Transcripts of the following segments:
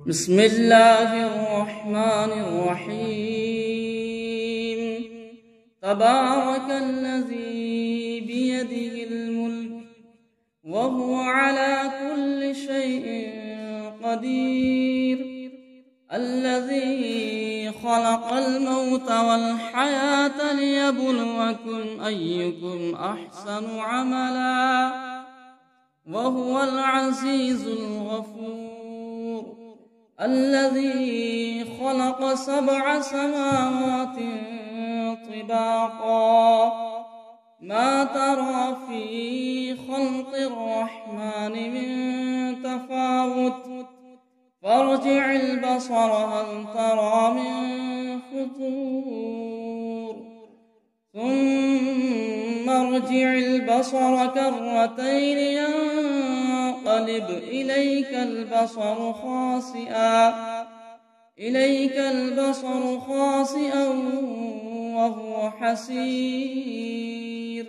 بسم الله الرحمن الرحيم. تبارك الذي بيده الملك وهو على كل شيء قدير، الذي خلق الموت والحياة ليبلوكم أيكم أحسن عملا وهو العزيز الغفور، الذي خلق 7 سماوات طباقا ما ترى في خلق الرحمن من تفاوت فارجع البصر هل ترى من فطور ثم ارجع البصر كرتين ينقلب إليك البصر خاسئا وهو حسير.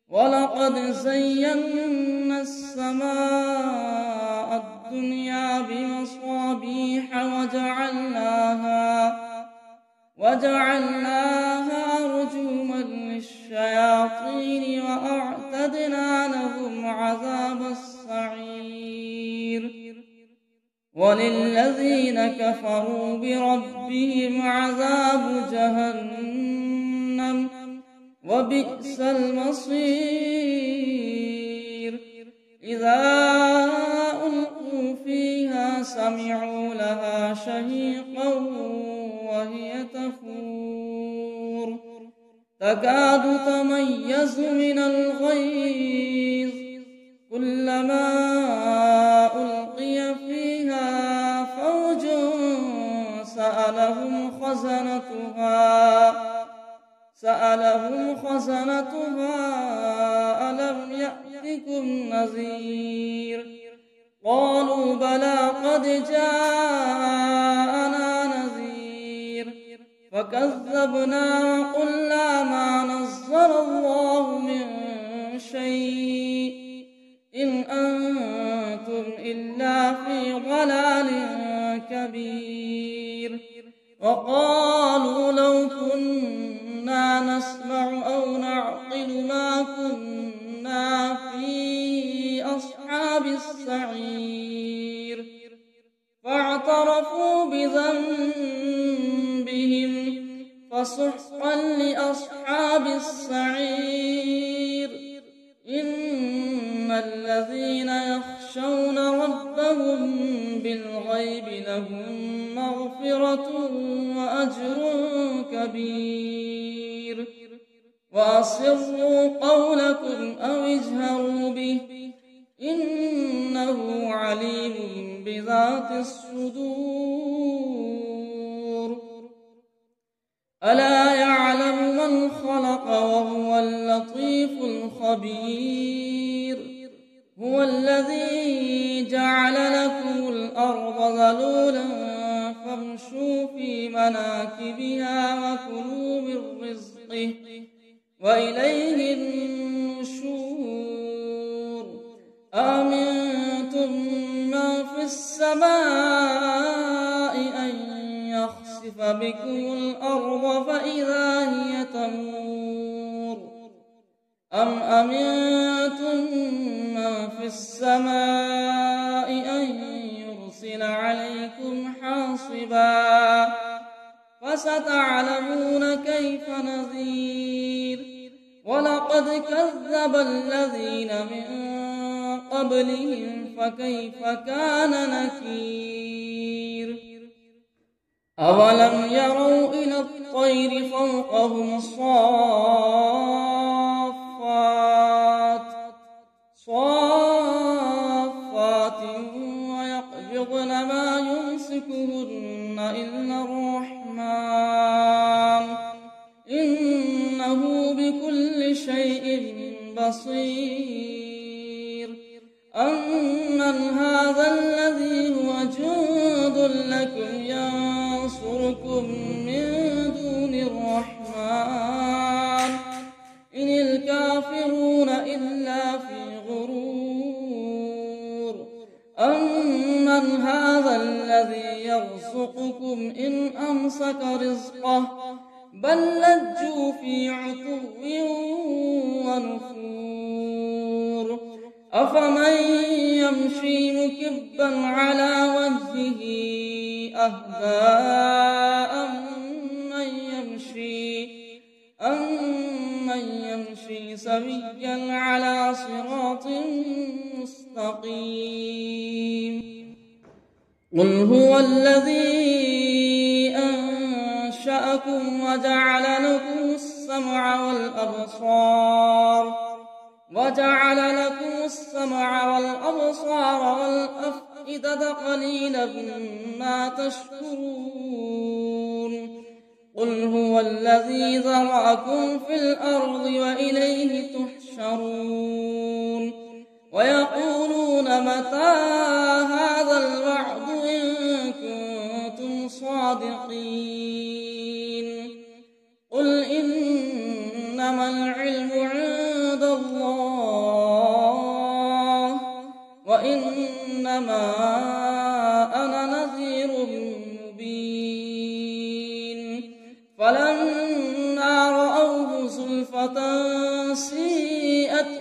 ولقد زينا السماء الدنيا بمصابيح وجعلناها رجوما للشياطين وأعتدنا لهم عذاب السعير. وللذين كفروا بربهم عذاب جهنم وبئس المصير. إذا ألقوا فيها سمعوا لها شهيقا وهي تفور تكاد تميز من الغيظ كلما ألقي فيها فوج سألهم خزنتها ألم يأتكم نذير؟ قالوا بلى قد جاءنا نذير فكذبنا وقلنا ما نزل الله من شيء إن أنتم إلا في ضلال كبير. وقالوا لو كنا نسمع أو نعقل ما كنا في أصحاب السعير. فاعترفوا بذنبهم فسحقا لأصحاب السعير. إن الذين يخشون ربهم بالغيب لهم مغفرة وأجر كبير. وأسروا قولكم أو اجهروا به إنه عليم بذات الصدور. ألا يعلم من خلق وهو اللطيف الخبير. هو الذي جعل لكم الأرض ذلولا فامشوا في مناكبها وكلوا من رزقه وإليه النشور. أأمنتم من في السماء أن يخسف بكم الأرض فإذا هي تمور أم أمنتم من في السماء أن يرسل عليكم حاصبا فستعلمون كيف نذير. ولقد كذب الذين من قبلهم فكيف كان نكير. أولم يروا إلى الطير فوقهم صافات ويقبضن ما يمسكهن إلا الرحمن إنه بكل شيء بصير. أمن هذا الذي هو جند لكم ينصركم من دون الرحمن إن الكافرون إلا في غرور. أمن هذا الذي الذي يرزقكم إن أمسك رزقه بل لجوا في عتو ونفور أفمن يمشي مكبا على وجهه أهدى أمن يمشي سويا على صراط مستقيم قل هو الذي أنشأكم وجعل لكم السمع والأبصار والأفئدة قليلا ما تشكرون قل هو الذي ذرأكم في الأرض وإليه تحشرون ويقولون متى هذا الوعد إن كنتم صادقين قل إنما العلم عند الله وإنما أنا نذير مبين فلما رأوه زلفة سيئت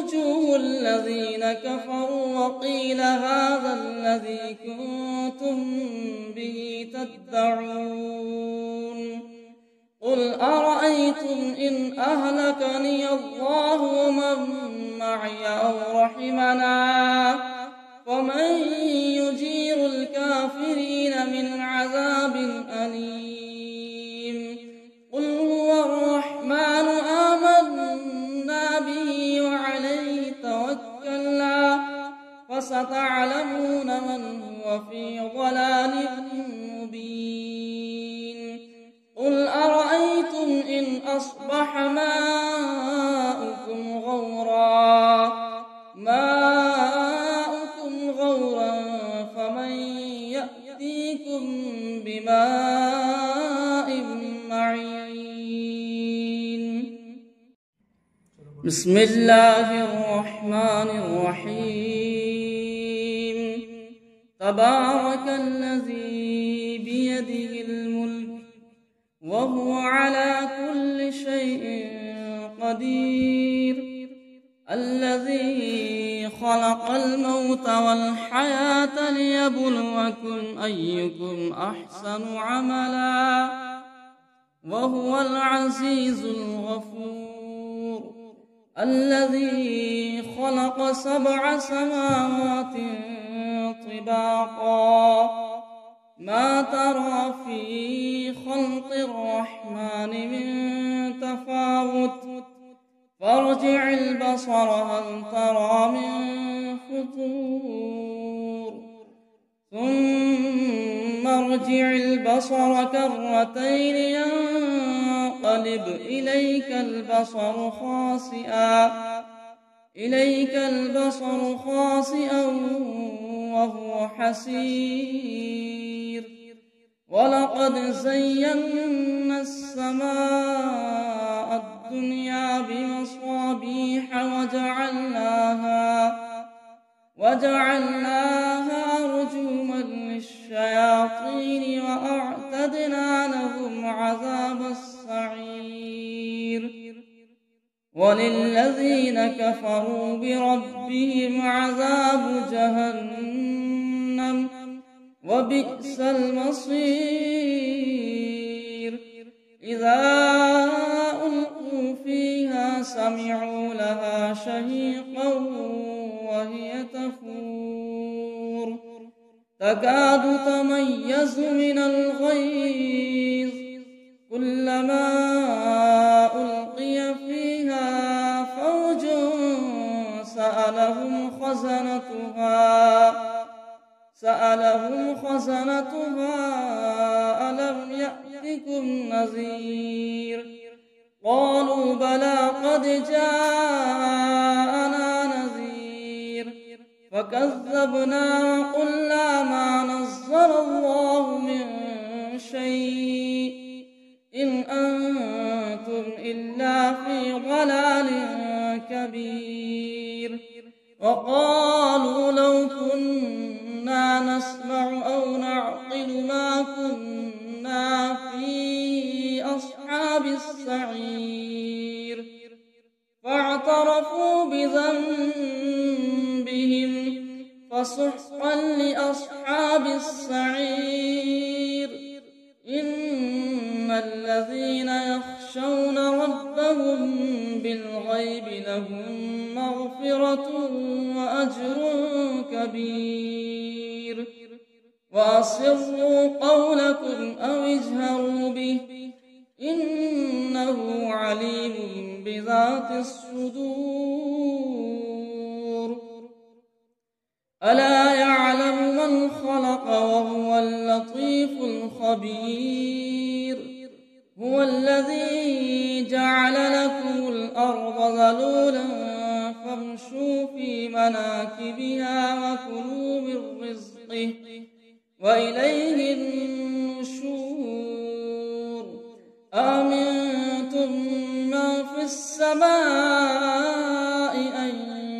وجوه الذين كفروا وقيل هذا الذي كنتم به تدعون قل أرأيتم إن أهلكني الله ومن معي أو رحمنا ومن يجير الكافرين من عذاب أليم قل هو الرحمن آمنا به وعليه توكلنا فستعلمون من هو في ضلال مبين قل أرأيتم إن أصبح ماؤكم غورا فمن يأتيكم بماء معين بسم الله الرحمن الرحيم تبارك الذي بيده الملك وهو على كل شيء قدير الذي خلق الموت والحياة ليبلوكم أيكم أحسن عملا وهو العزيز الغفور الذي خلق 7 سماوات طباقا ما ترى في خلق الرحمن من تفاوت فارجع البصر هل ترى من فطور ثم ارجع البصر كرتين ينقلب إليك البصر خاسئا وهو حسير ولقد زينا السماء الدنيا بمصابيح وجعلناها رجوما للشياطين وأعتدنا لهم عذاب السعير وللذين كفروا بربهم عذاب جهنم وبئس المصير إذا ألقوا فيها سمعوا لها شهيقا وهي تفور تكاد تميز من الغيظ كلما ألقي فيها فوج سألهم خزنتها ألم يأتكم نذير قالوا بلى قد جاءنا نذير فكذبنا وقلنا ما نزل الله من شيء إن أنتم إلا في ضلال كبير وقالوا لو كنا نسمع أو نعقل ما كنا في أصحاب السعير فاعترفوا بذنبهم فسحقا لأصحاب السعير إن الذين يخشون ربهم بالغيب لهم مغفرة وأجر كبير وأسروا قولكم أو اجهروا به إنه عليم بذات الصدور ألا يعلم من خلق وهو اللطيف الخبير هو الذي جعل لكم الأرض ذلولا فامشوا في مناكبها وكلوا من رزقه وإليه النشور آمنتم من في السماء أن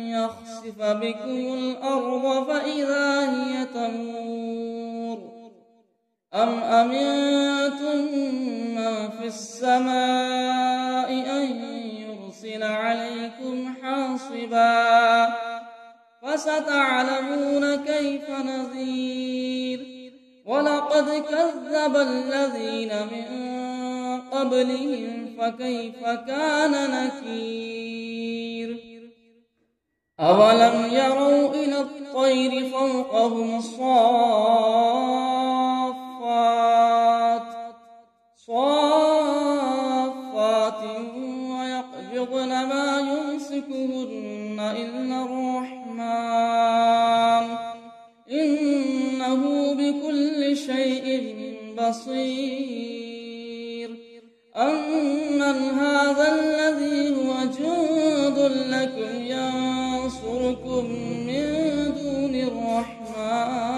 يخسف بكم الأرض فإذا هي تمور أم أمنتم من في السماء أن يرسل عليكم حاصبا فستعلمون كيف نذير ولقد كذب الذين من قبلهم فكيف كان نكير أولم يروا إلى الطير فوقهم صافات ويقبضن ما يمسكهن إلا الرحمن إنه بكل شيء بصير أمن هذا الذي هو جند لكم ينصركم من دون الرحمن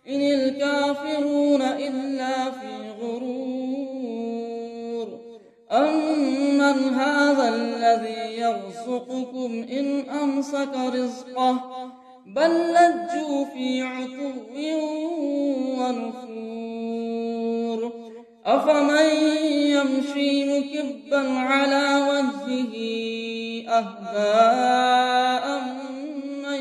إن الكافرون إلا في غرور أمن هذا الذي يرزقكم إن أمسك رزقه بل لجوا في عتو ونفور أفمن يمشي مكبا على وجهه أهدى أمن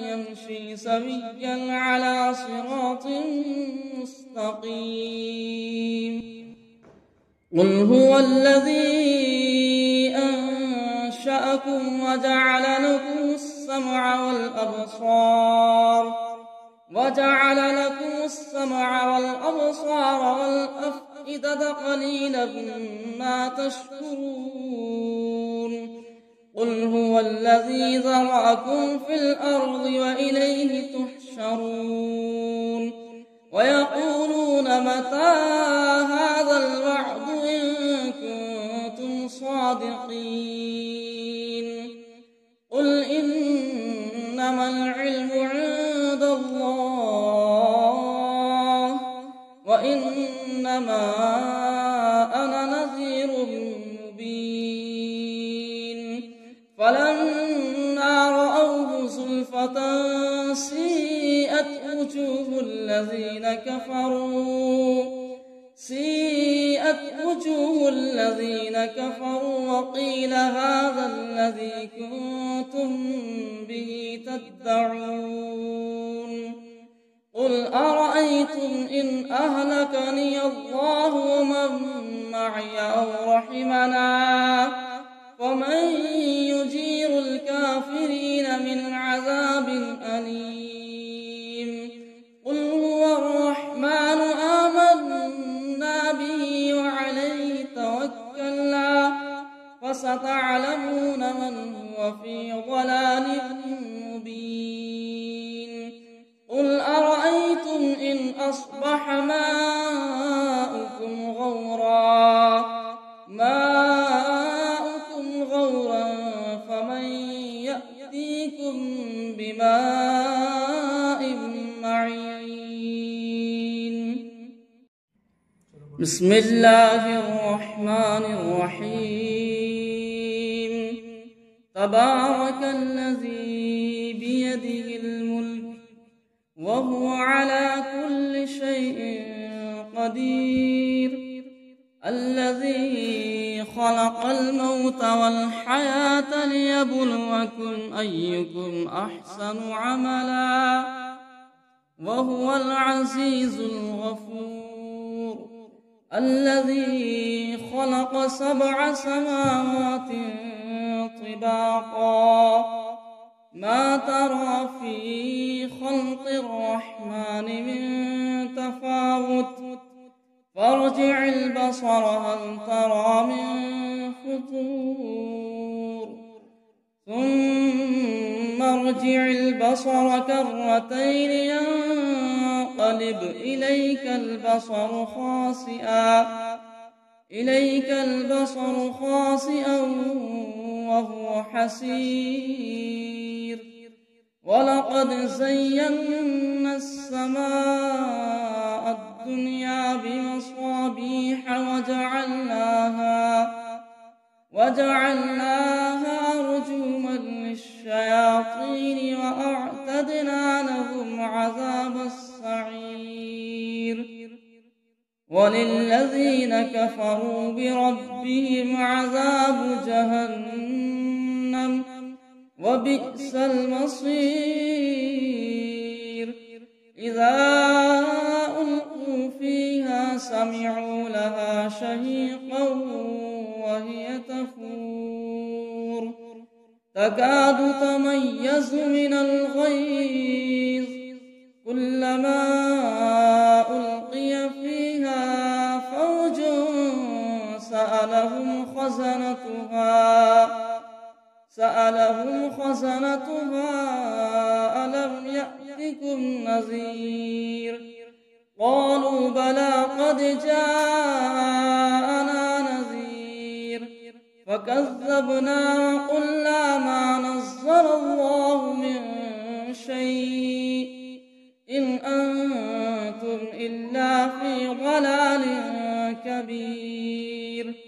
يمشي سويا على صراط مستقيم قل هو الذي أنشأكم وجعل لكم السمع والأبصار والأفئدة قليلا ما تشكرون قل هو الذي ذرأكم في الأرض وإليه تحشرون ويقولون متى هذا الوعد إن كنتم صادقين قل إنما العلم عند الله وإنما أنا نذير مبين فلما رأوه زلفة سيئت وجوه الذين كفروا وقيل هذا الذي كنتم به تدعون قل أرأيتم إن أهلكني الله ومن معي أو رحمنا ومن يجير الكافرين من عذاب أليم قل هو الرحمن آمنا به وعليه توكلنا فستعلمون من هو في ضلال مبين قل أرأيتم إن أصبح ماؤكم غورا فمن يأتيكم بماء معين بسم الله الرحمن الرحيم تبارك الذي بيده الملك وهو على كل شيء قدير الذي خلق الموت والحياة ليبلوكم أيكم أحسن عملا وهو العزيز الغفور الذي خلق 7 سماوات طباقا ما ترى في خلق الرحمن من تفاوت فارجع البصر هل ترى من فطور ثم ارجع البصر كرتين ينقلب إليك البصر خاسئا وهو حسير ولقد زينا السماء الدنيا بمصابيح وجعلناها رجوما للشياطين وأعتدنا لهم عذاب السعير وللذين كفروا بربهم عذاب جهنم وبئس المصير إذا ألقوا فيها سمعوا لها شهيقا وهي تفور تكاد تميز من الغيظ كلما ألقي فيها فوج سألهم خزنتها ألم يأتكم نذير قالوا بلى قد جاءنا نذير فكذبنا وقلنا ما نزل الله من شيء إن أنتم إلا في ضلال كبير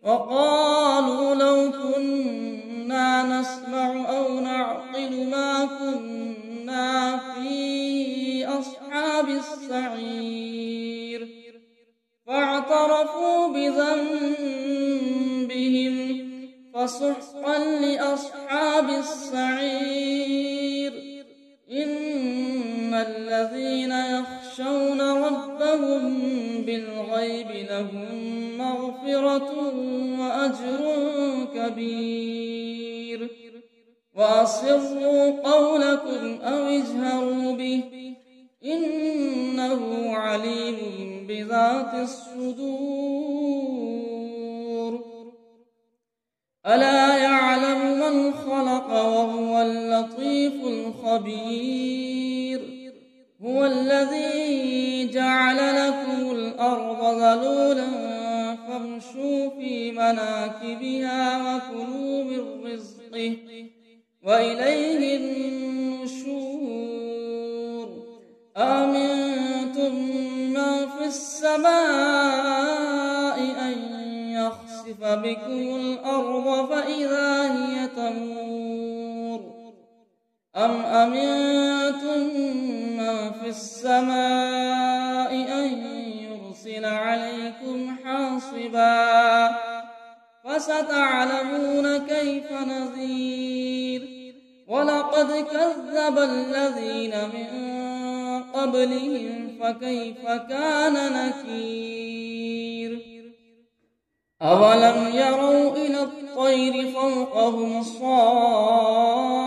وقالوا لو كنا نسمع أو نعقل ما كنا في أصحاب السعير فاعترفوا بذنبهم فسحقا لأصحاب السعير إن الذين يخشون ربهم بالغيب لهم مغفرة وأجر كبير وأسروا قولكم أو اجهروا به إنه عليم بذات الصدور ألا يعلم من خلق وهو اللطيف الخبير هو الذي جعل لكم الأرض ذلولا فامشوا في مناكبها وكلوا من رزقه وإليه النشور أأمنتم من في السماء أن يخسف بكم الأرض فإذا هي تمور أم أمنتم من في السماء أن يرسل عليكم حاصبا فستعلمون كيف نذير ولقد كذب الذين من قبلهم فكيف كان نكير أولم يروا إلى الطير فوقهم صافات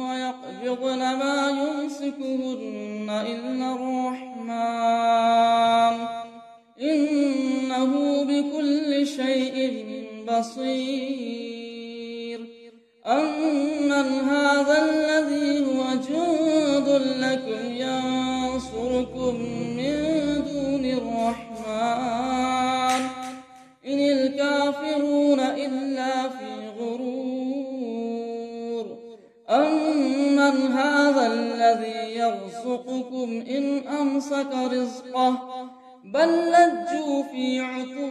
ويقبضن ما يمسكهن إلا الرحمن إنه بكل شيء بصير أمن هذا الذي هو جند لكم ينصركم من دون الرحمن إن الكافرون إلا في غرور أمن هذا الذي يرزقكم إن أمسك رزقه بل لجوا في عتو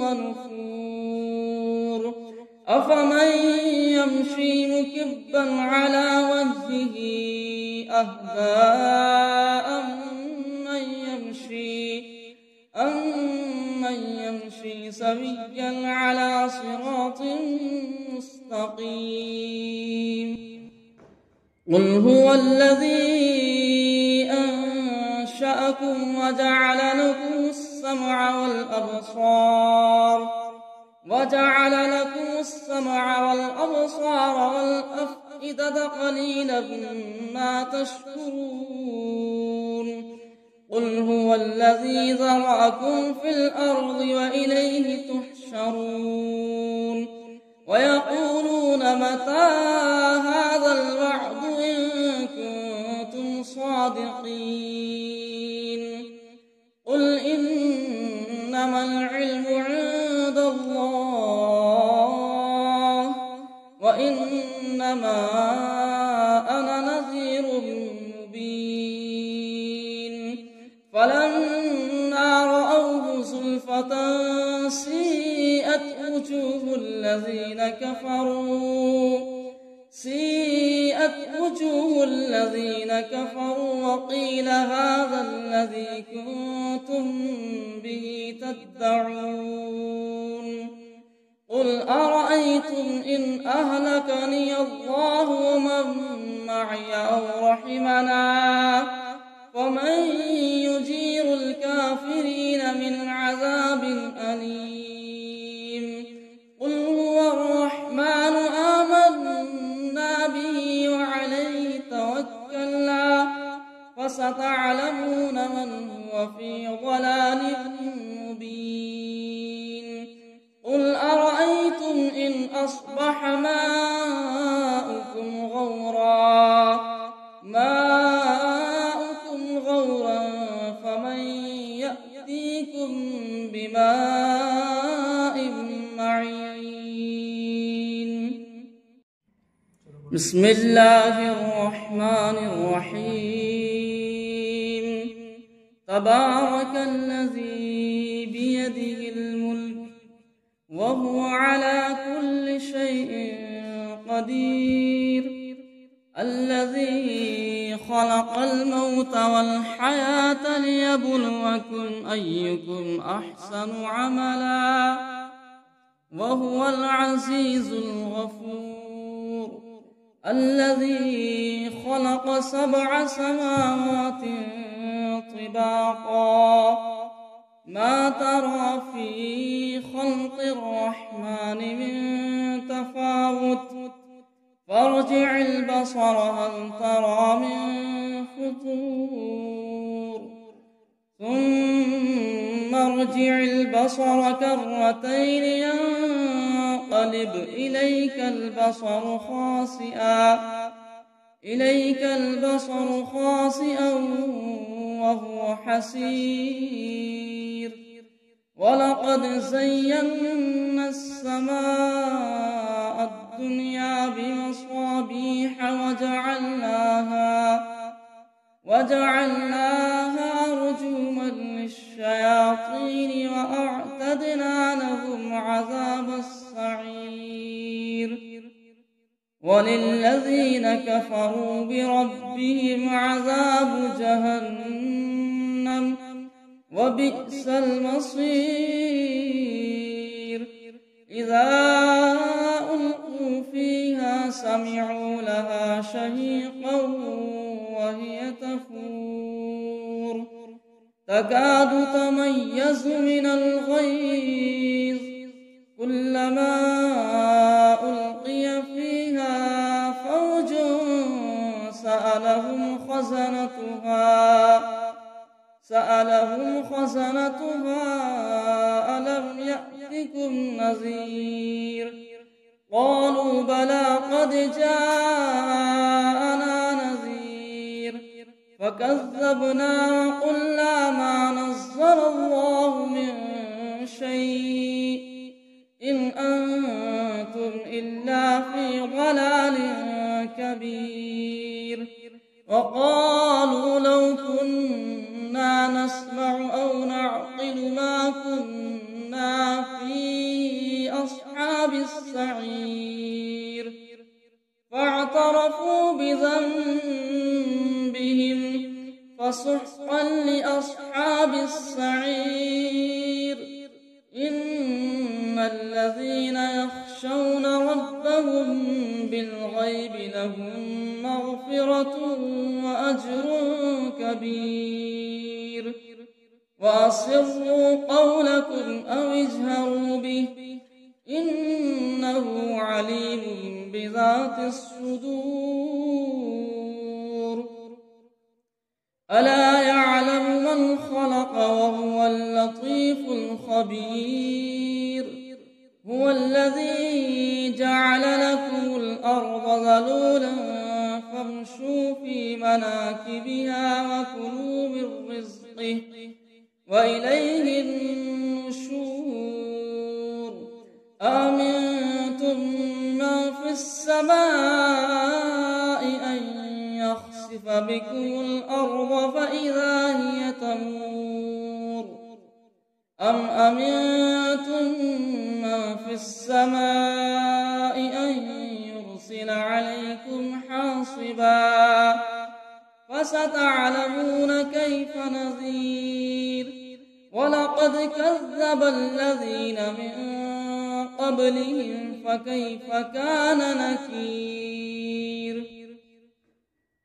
ونفور أفمن يمشي مكبا على وجهه أهدى أمن يمشي سويا على صراط مستقيم قل هو الذي أنشأكم وجعل لكم السمع والأبصار والأفئدة قليلا ما تشكرون قل هو الذي ذرأكم في الأرض وإليه تحشرون ويقولون متى هذا الوعد إن كنتم صادقين قل إنما العلم عند الله وإنما أنا نذير مبين فلما رأوه زلفة سيئت وجوه الذين كفروا وقيل هذا الذي كنتم به تدعون قل أرأيتم إن أهلكني الله ومن معي أو رحمنا فمن يجير الكافرين من عذاب أليم قل هو الرحمن آمنا به وعليه توكلنا فستعلمون من هو في ضلال مبين قل أرأيتم إن أصبح ماؤكم غورا فمن يأتيكم بماء معين بسم الله الرحمن الرحيم تبارك الذي بيده الملك وهو على كل شيء قدير الذي خلق الموت والحياة ليبلوكم أيكم أحسن عملا وهو العزيز الغفور الذي خلق 7 سماوات طباقا ما ترى في خلق الرحمن من تفاوت فارجع البصر هل ترى من فطور ثم ارجع البصر كرتين ينقلب إليك البصر خاسئا وهو حسير ولقد زينا السماء الدنيا بمصابيح وجعلناها رجوما للشياطين وأعتدنا لهم عذاب السعير وللذين كفروا بربهم عذاب جهنم وبئس المصير إذا ألقوا فيها سمعوا لها شهيقا وهي تفور تكاد تميز من الغيظ كلما ألقي فيها فوج سألهم خزنتها ألم يأتكم نذير قالوا بلى قد جاءنا نذير فكذبنا وقلنا ما نزل الله من شيء إن أنتم إلا في ضلال كبير وقالوا لو كنا نسمع أو نعقل ما كنا في أصحاب السعير فاعترفوا بذنبهم فسحقا لأصحاب السعير إن الذين يخشون ربهم بالغيب لهم مغفرة وأجر كبير وأسروا قولكم أو اجهروا به إنه عليم بذات الصدور ألا يعلم من خلق وهو اللطيف الخبير هو الذي جعل لكم الأرض ذلولا فامشوا في مناكبها وكلوا من رزقه وإليه النشور آمنتم من في السماء أن يخسف بكم الأرض فإذا هي تمور أم أمنتم من في السماء أن يرسل عليكم حاصبا فستعلمون كيف نذير ولقد كذب الذين من قبلهم فكيف كان نكير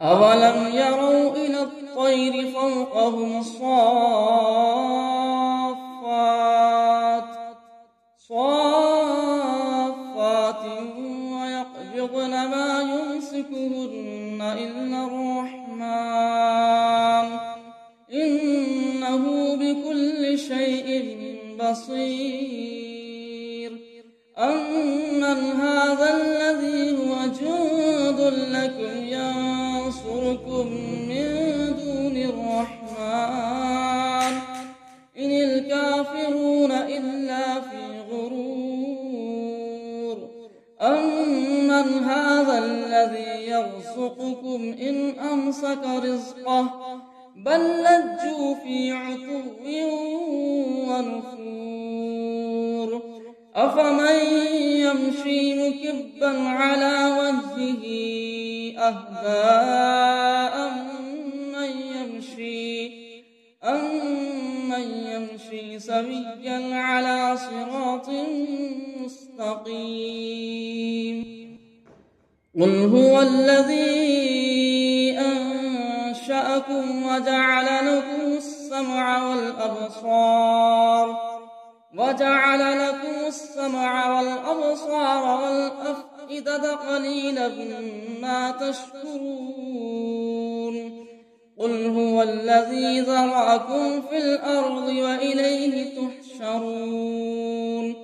أولم يروا إلى الطير فوقهم صافات ويقبضن ما يمسكهن إلا الرحمن إنه بكل شيء بصير أمن هذا الذي هو جند لكم ينصركم من دون الرحمن إن الكافرون إلا في غرور أمن هذا الذي يرزقكم إن أمسك رزقه بل لجوا في عتو ونفور أفمن يمشي مكبا على وجهه أهدى أمن يمشي سويا على صراط مستقيم قل هو الذي أنشأكم وجعل لكم السمع والأبصار والأفئدة قليلا ما تشكرون قل هو الذي ذرأكم في الأرض وإليه تحشرون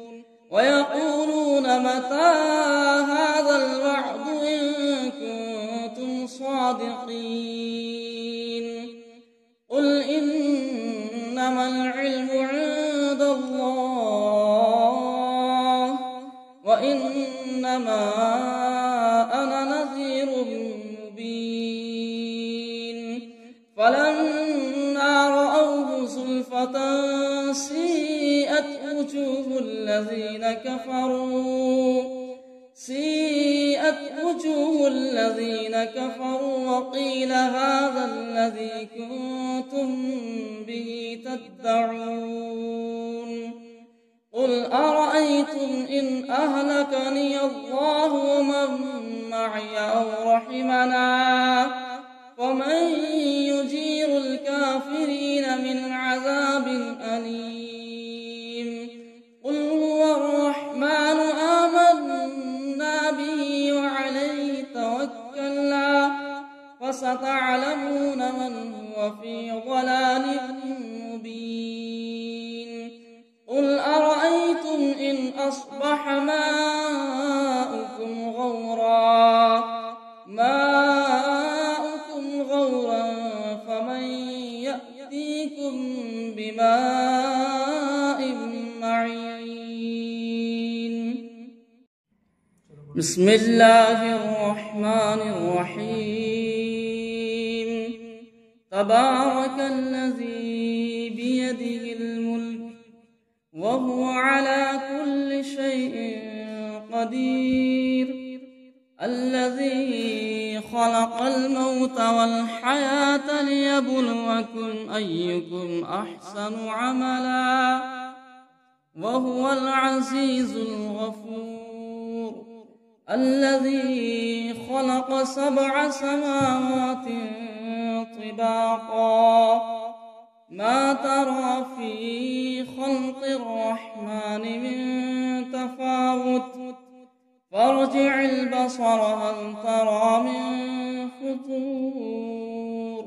ويقولون متى هذا الوعد إن كنتم صادقين قل إنما العلم عند الله وإنما أنا نذير مبين فلما رأوه زلفة سيئت وجوه الذين كفروا وقيل هذا الذي كنتم به تدعون قل أرأيتم إن أهلكني الله ومن معي أو رحمنا ومن يجير الكافرين من عذاب أليم قل هو الرحمن آمنا به وعليه توكلنا فستعلمون من هو في ضلال مبين قل أرأيتم إن أصبح ماؤكم غورا فمن يأتيكم بماء معين بسم الله الرحمن الرحيم تبارك الذي وهو على كل شيء قدير. الذي خلق الموت والحياة ليبلوكم أيكم أحسن عملا وهو العزيز الغفور. الذي خلق 7 سماوات طباقا ما ترى في خلق الرحمن من تفاوت فارجع البصر هل ترى من فطور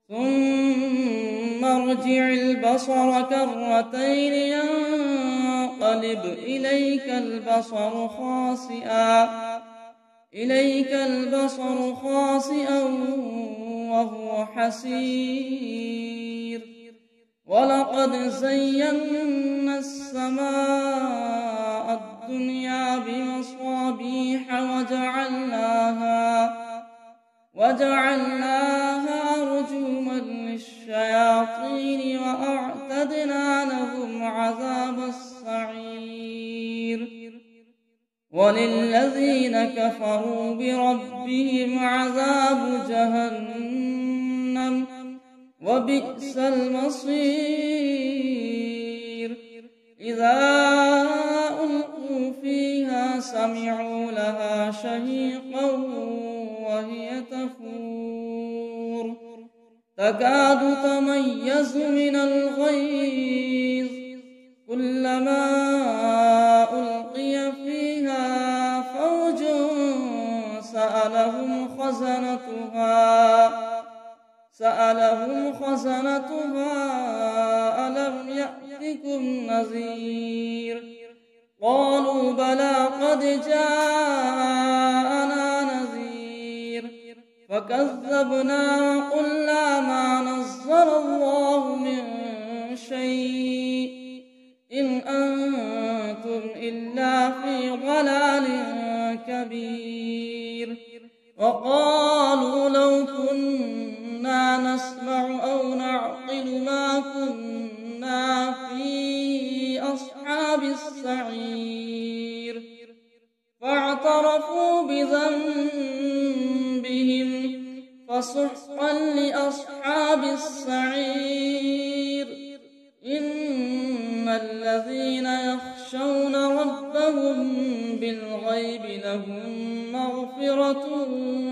ثم ارجع البصر كرتين ينقلب إليك البصر خاسئا وهو حسير. ولقد زينا السماء الدنيا بمصابيح وجعلناها رجوما للشياطين وأعتدنا لهم عذاب السعير. وللذين كفروا بربهم عذاب جهنم وبئس المصير. إذا ألقوا فيها سمعوا لها شهيقا وهي تفور تكاد تميز من الغيظ كلما ألقي فيها فوج سألهم خزنتها ألم يأتكم نذير قالوا بلى قد جاءنا نذير فكذبنا وقلنا ما نزل الله من شيء إن أنتم إلا في ضلال كبير. وقالوا لو كنا نسمع أو نعقل ما كنا في أصحاب السعير فاعترفوا بذنبهم فسحقا لأصحاب السعير. إن الذين يخشون ربهم بالغيب لهم مغفرة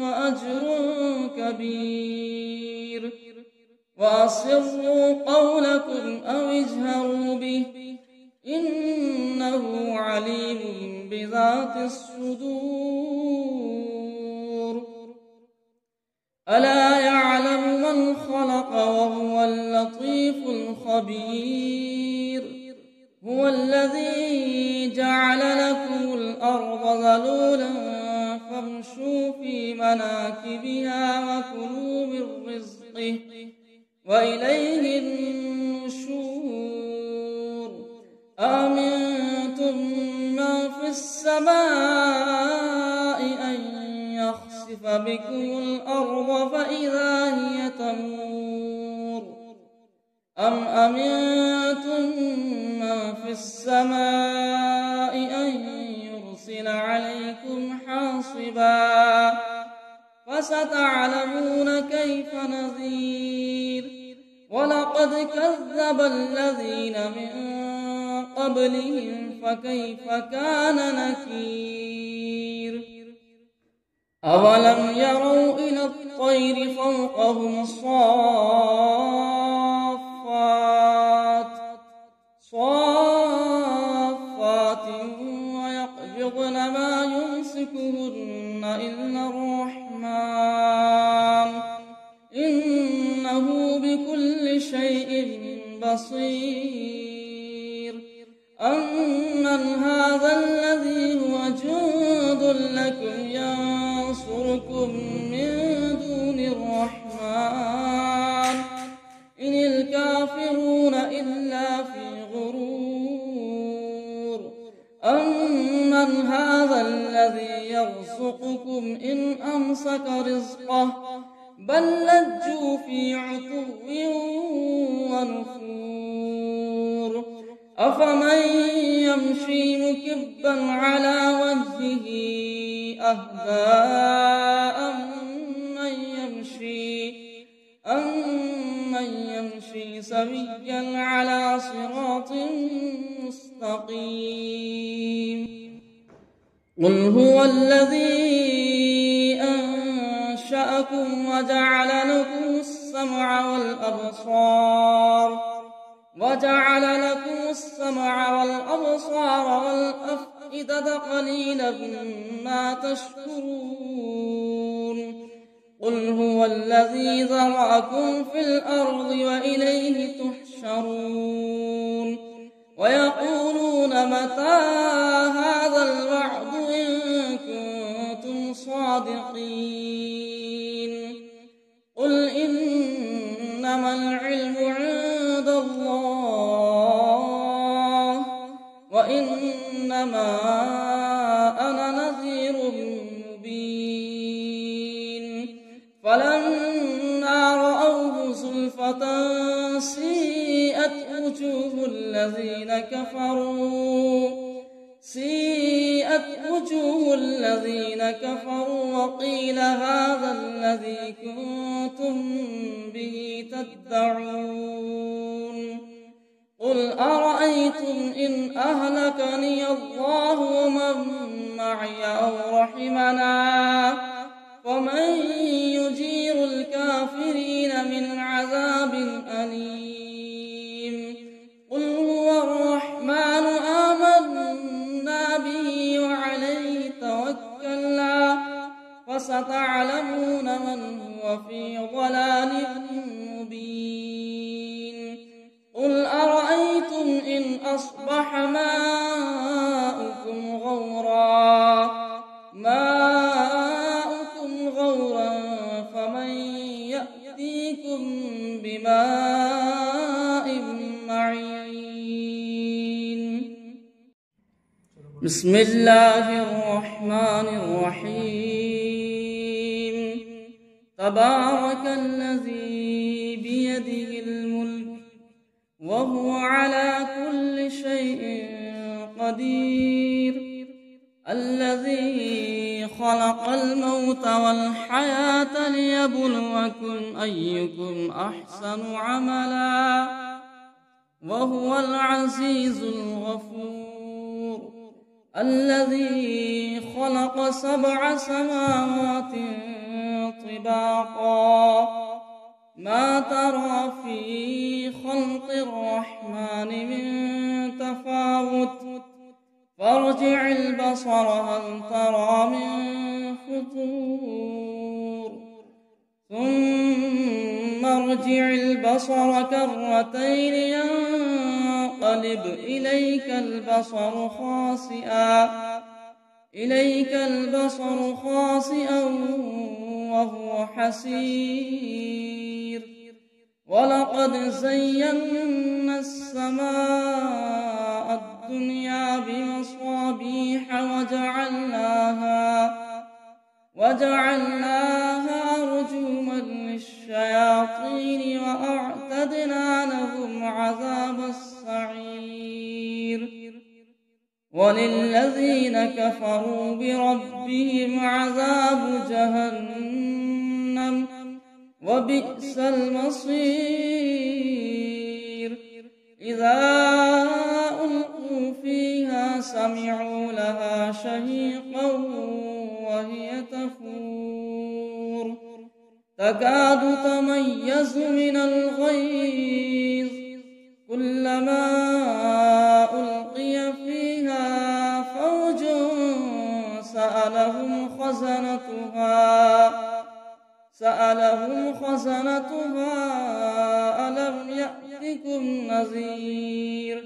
وأجر كبير. وأسروا قولكم أو اجهروا به إنه عليم بذات الصدور. ألا يعلم من خلق وهو اللطيف الخبير. هو الذي جعل لكم الأرض ذلولا فامشوا في مناكبها وكلوا من رزقه وإليه النشور. آمنتم من في السماء أن يخسف بكم الأرض فإذا هي تمور أم أمنتم من في السماء أن يرسل عليكم حاصبا فستعلمون كيف نذير. ولقد كذب الذين من قبلهم فكيف كان نكير. أولم يروا إلى الطير فوقهم صافات ويقبضن ما يمسكهن إلا الرحمن إنه بكل شيء بصير. أمن هذا الذي هو جند لكم ينصركم من دون الرحمن إن الكافرون إلا في غرور. أمن هذا الذي يرزقكم إن أمسك رزقه بل لجوا في عتو ونفور. أفمن يمشي مكبا على وجهه أهدى أمن يمشي سويا على صراط مستقيم قل هو الذي أنشأكم وجعل لكم السمع والأبصار والأفئدة قليلا ما تشكرون قل هو الذي ذرأكم في الأرض وإليه تحشرون ويقولون متى هذا الوعد إن كنتم صادقين قل إنما العلم عند الله وإنما أنا نذير مبين فلما رأوه زلفة سيئت وجوه الذين كفروا وقيل هذا الذي كنتم به تدعون قل أرأيتم إن أهلكني الله ومن معي أو رحمنا فمن يجير الكافرين من عذاب أليم قل هو الرحمن آمنا به وعليه توكلنا فستعلمون من هو في ضلال مبين قل أرأيتم إن أصبح ماؤكم غورا فمن يأتيكم بماء معين بسم الله الرحمن الرحيم تبارك الذي بيده الملك وهو على كل شيء قدير الذي خلق الموت والحياة ليبلوكم أيكم أحسن عملا وهو العزيز الغفور الذي خلق 7 سماوات طباقا ما ترى في خلق الرحمن من تفاوت فارجع البصر هل ترى من فطور ثم ارجع البصر كرتين ينقلب إليك البصر خاسئا وهو حسير ولقد زينا السماء الدنيا بمصابيح وجعلناها رجوما للشياطين وأعتدنا لهم عذاب السعير وللذين كفروا بربهم عذاب جهنم وبئس المصير إذا ألقوا فيها سمعوا لها شهيقا وهي تفور تكاد تميز من الغيظ كلما ألقي فيها فوج سألهم خزنتها ألم يأتكم نذير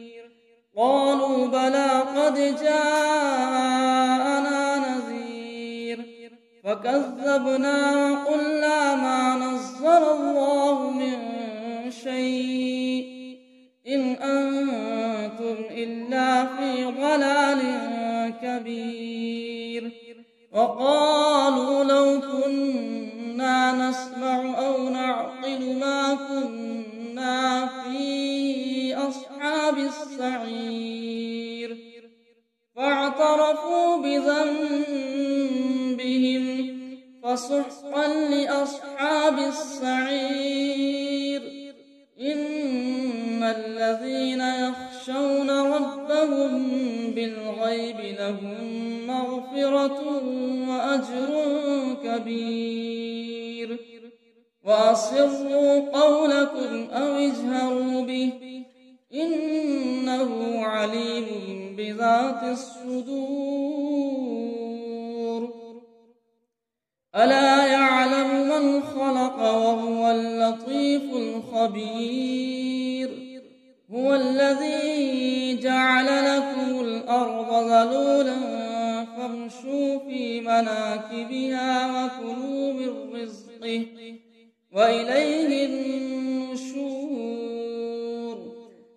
قالوا بلى قد جاءنا نذير فكذبنا وقلنا ما نزل الله من شيء إن أنتم إلا في ضلال كبير وقالوا لو كنا نسمع أو نعقل ما كنا في أصحاب السعير فسحقا لأصحاب السعير إن الذين يخشون ربهم بالغيب لهم مغفرة وأجر كبير وأسروا قولكم أو اجهروا به إنه عليم بذات الصدور ألا يعلم من خلق وهو اللطيف الخبير هو الذي جعل لكم الأرض ذلولا فامشوا في مناكبها وكلوا من رزقه وإليه النشور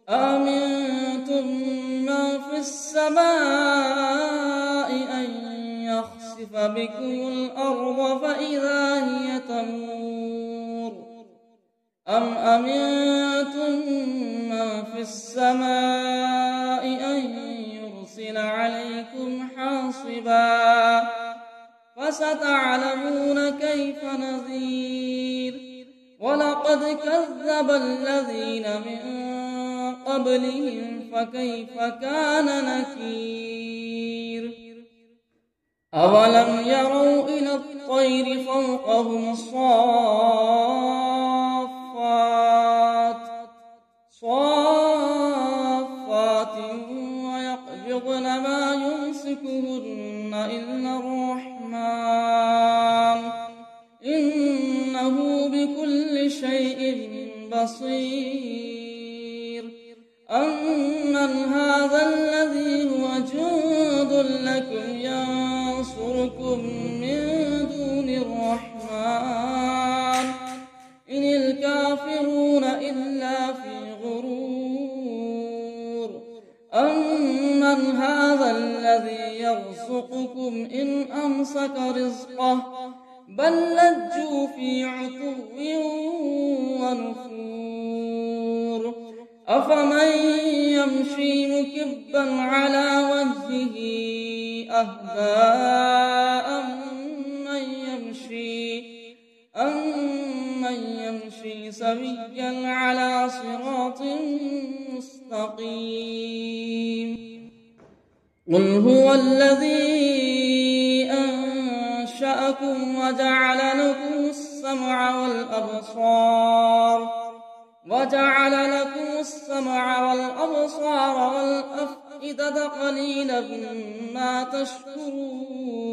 آمنتم من في السماء أن يخسف بكم الأرض فإذا هي تمور أم أمنتم من في السماء أن يرسل عليكم حاصبا فستعلمون كيف نذير ولقد كذب الذين من قبلهم فكيف كان نكير أولم يروا إلى الطير فوقهم صافات ويقبضن ما يمسكهن إلا الرحمن إنه بكل شيء بصير أمن هذا الذي هو جند لكم ينصركم من دون الرحمن إن الكافرون إلا في غرور أمن هذا الذي يرزقكم إن أمسك رزقه بل لجوا في عتو ونفور أفمن يمشي مكبا على وجهه أهدى أمن يمشي سويا على صراط مستقيم قل هو الذي أنشأكم وجعل لكم السمع والأبصار والأفئدة قليلا ما تشكرون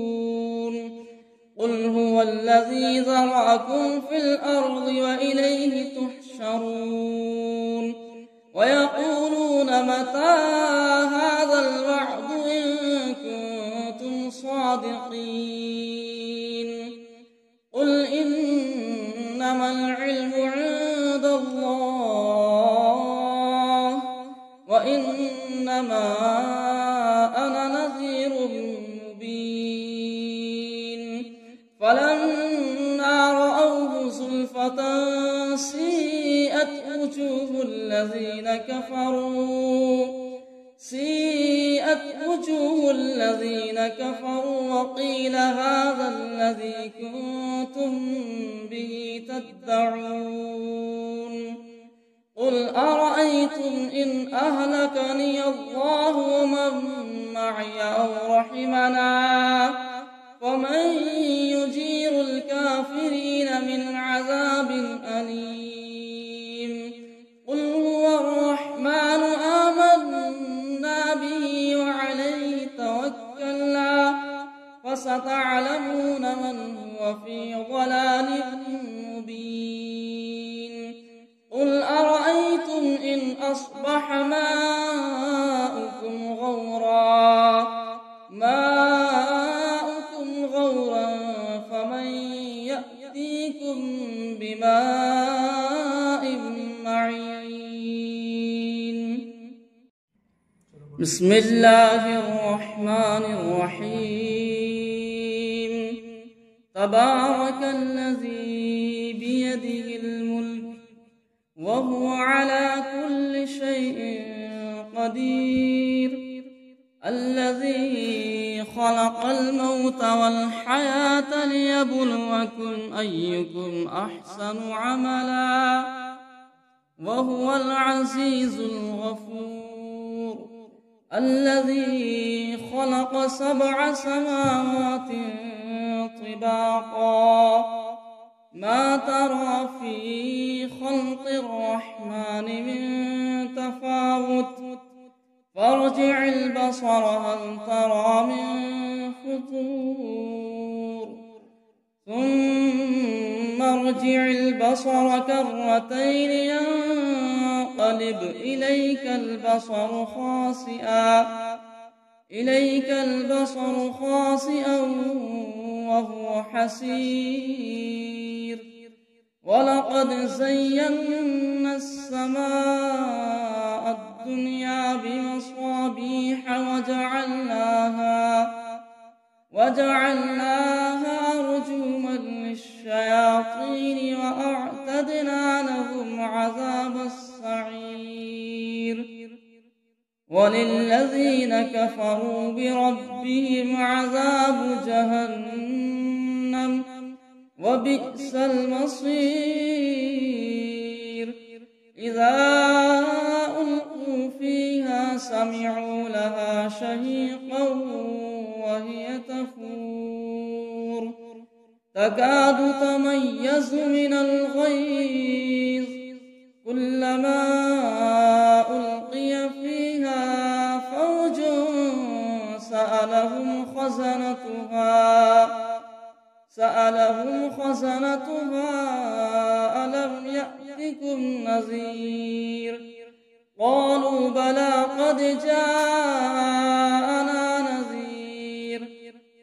قل هو الذي ذرأكم في الأرض وإليه تحشرون ويقولون متى هذا الوعد إن كنتم صادقين قل إنما العلم عند الله وإنما أنا نذير مبين فلما رأوه زلفة سيئت وجوه الذين كفروا وقيل هذا الذي كنتم به تدعون قل أرأيتم إن أهلكني الله ومن معي أو رحمنا فمن يجير الكافرين من عذاب أليم قل هو الرحمن آمنا به وعليه توكلنا فستعلمون من هو في ضلال مبين قل أرأيتم إن أصبح ماؤكم غورا فمن يأتيكم بماء معين بسم الله الرحمن الرحيم تبارك الذي بيده الملك وهو على كل شيء قدير الذي خلق الموت والحياة ليبلوكم أيكم أحسن عملا وهو العزيز الغفور الذي خلق 7 سماوات طباقا ما ترى في خلق الرحمن من تفاوت فارجع البصر هل ترى من فطور ثم ارجع البصر كرتين ينقلب إليك البصر خاسئا وهو حسير ولقد زينا السماء الدنيا بمصابيح وجعلناها رجوما للشياطين وأعتدنا لهم عذاب السعير وللذين كفروا بربهم عذاب جهنم وبئس المصير إذا ألقوا فيها سمعوا لها شهيقا وهي تفور تكاد تميز من الغيظ كلما ألقي فيها فوج سألهم خزنتها ألم يأتكم نذير قالوا بلى قد جاءنا نذير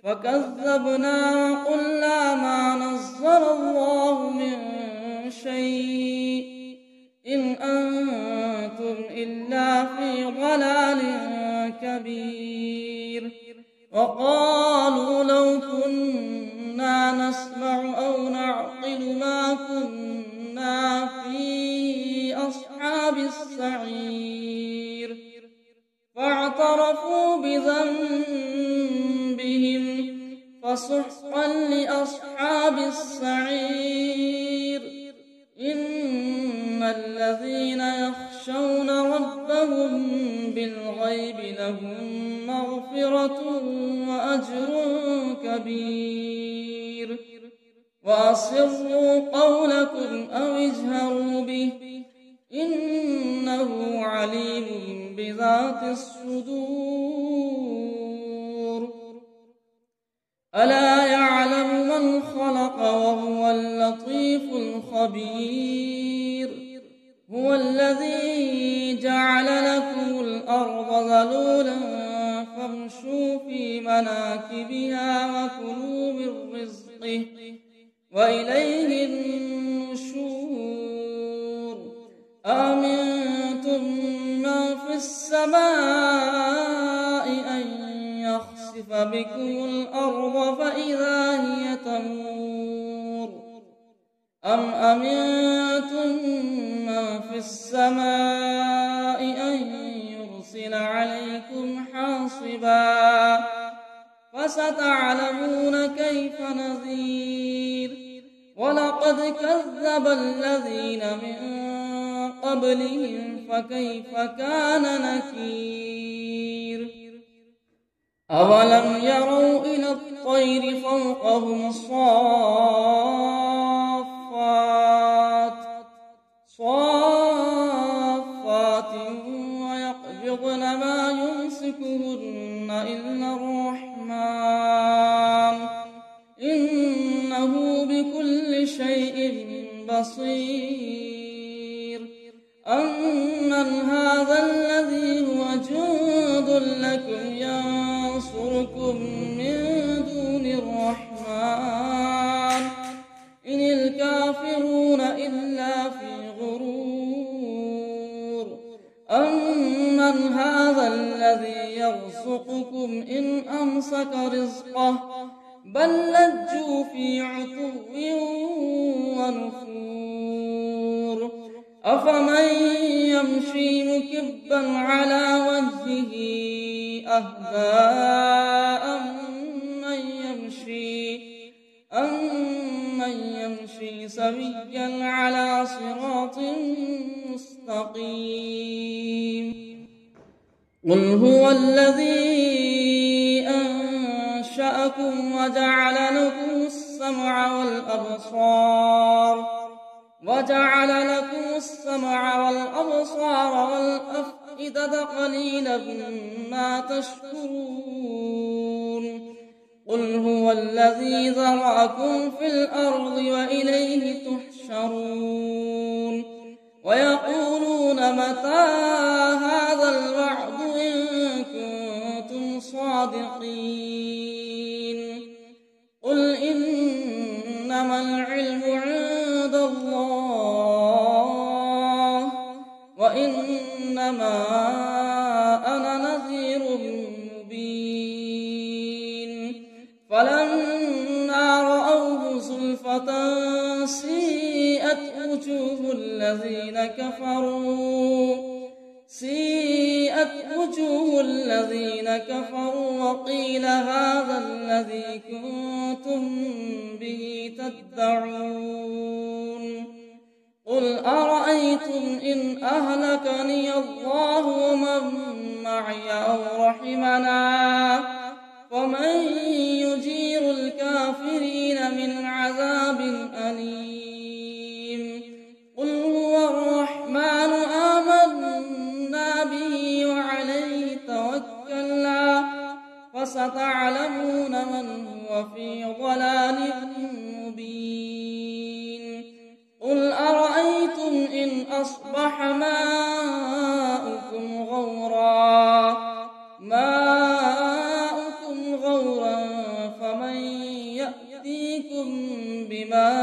فكذبنا وقلنا ما نزل الله من شيء إن أنتم إلا في ضلال كبير وقالوا لو كنا نسمع أو نعقل ما كنا في أصحاب السعير فاعترفوا بذنبهم فسحقا لأصحاب السعير إن الذين يخشون ربهم بالغيب لهم مغفرة وأجر كبير وأسروا قولكم أو اجهروا به إنه عليم بذات الصدور ألا يعلم من خلق وهو اللطيف الخبير هو الذي جعل لكم الأرض ذلولا فامشوا في مناكبها وكلوا من رزقه وإليه النشور أأمنتم من في السماء أن يخسف بكم الأرض فإذا هي تمور أم أمنتم من في السماء أن يرسل عليكم حاصبا فستعلمون كيف نذير ولقد كذب الذين من قبلهم فكيف كان نكير أولم يروا إلى الطير فوقهم صافات ويقبضن ما يمسكهن إلا الرحمن إنه بكل شيء بصير أمن هذا الذي هو جند لكم ينصركم من دون الرحمن إن الكافرون إلا في غرور أمن هذا الذي يرزقكم إن أمسك رزقه بل لجوا في عتو ونفور أفمن يمشي مكبا على وجهه أهدى يمشي سويا على صراط مستقيم. قل هو الذي أنشأكم وجعل لكم السمع والأبصار والأفئدة قليلا ما تشكرون. قل هو الذي ذرأكم في الأرض وإليه تحشرون. ويقولون متى هذا الوعد إن كنتم صادقين. قل إنما العلم عند الله وإنما أنا نذير مبين. فلما رأوه زلفة سيئت وجوه الذين كفروا وقيل هذا الذي كنتم به تدعون. قل أرأيتم إن أهلكني الله ومن معي أو رحمنا فمن يجير الكافرين من عذاب أليم. قل هو الرحمن آمنا به وعليه توكلنا فستعلمون من هو في ضلال مبين. قل أرأيتم إن أصبح ماؤكم غورا فمن يأتيكم بماء